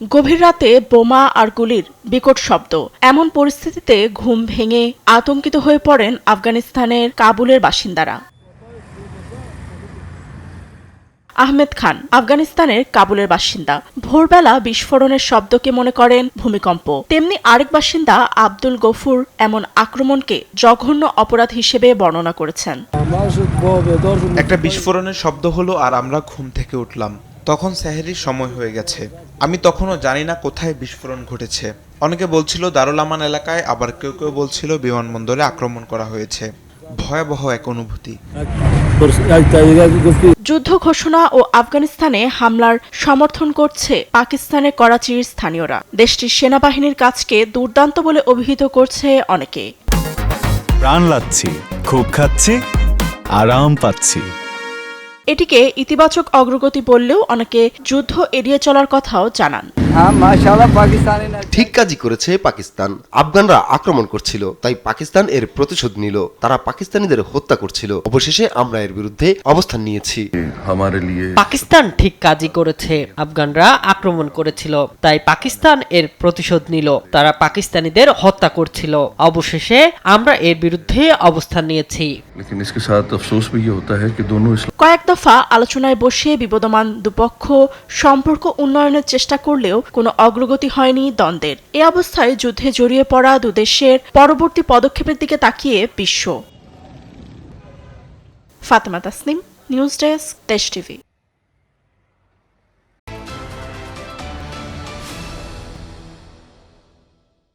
গভীর রাতে বোমা আর গুলির বিকট শব্দ, এমন পরিস্থিতিতে ঘুম ভেঙে আতঙ্কিত হয়ে পড়েন আফগানিস্তানের কাবুলের বাসিন্দারা। আহমেদ খান আফগানিস্তানের কাবুলের বাসিন্দা। ভোরবেলা বিস্ফোরণের শব্দকে মনে করেন ভূমিকম্প। তেমনি আরেক বাসিন্দা আব্দুল গফুর এমন আক্রমণকে জঘন্য অপরাধ হিসেবে বর্ণনা করেছেন। একটা বিস্ফোরণের শব্দ হলো আর আমরা ঘুম থেকে উঠলাম। তখন সেহরির সময় হয়ে গেছে। আমি তখনও জানি না কোথায় বিস্ফোরণ ঘটেছে। অনেকে বলছিল দারুল আমান এলাকায়, আবার কেউ কেউ বলছিল বিমানবন্দরে আক্রমণ করা হয়েছে। ভয়াবহ এক অনুভূতি। যুদ্ধ ঘোষণা ও আফগানিস্তানে হামলার সমর্থন করছে পাকিস্তানের করাচির স্থানীয়রা। দেশটির সেনাবাহিনীর কাজকে দুর্দান্ত বলে অভিহিত করছে অনেকে। প্রাণ লাচ্ছি, খুব খাচ্ছি, আরাম পাচ্ছি। এটিকে ইতিবাচক অগ্রগতি বললেও অনেকে যুদ্ধ এড়িয়ে চলার কথাও জানান। ঠিক কাজই করেছে পাকিস্তান। আফগানরা আক্রমণ করছিল, তাই পাকিস্তান এর প্রতিশোধ নিল। তারা পাকিস্তানিদের হত্যা করছিল, অবশেষে আমরা এর বিরুদ্ধে অবস্থান নিয়েছি। পাকিস্তান ঠিক কাজই করেছে। আফগানরা আক্রমণ করেছিল, তাই পাকিস্তান এর প্রতিশোধ নিল। তারা পাকিস্তানিদের হত্যা করছিল, অবশেষে আমরা এর বিরুদ্ধে অবস্থান নিয়েছি। কয়েক দফা আলোচনায় বসে বিবদমান দুপক্ষ সম্পর্ক উন্নয়নের চেষ্টা করলেও কোনো অগ্রগতি হয়নি দ্বন্দ্বের। এ অবস্থায় যুদ্ধে জড়িয়ে পড়া দুদেশের পরবর্তী পদক্ষেপের দিকে তাকিয়ে বিশ্ব। ফাতেমা তাসনিম, নিউজ ডেস্ক, দেশ টিভি।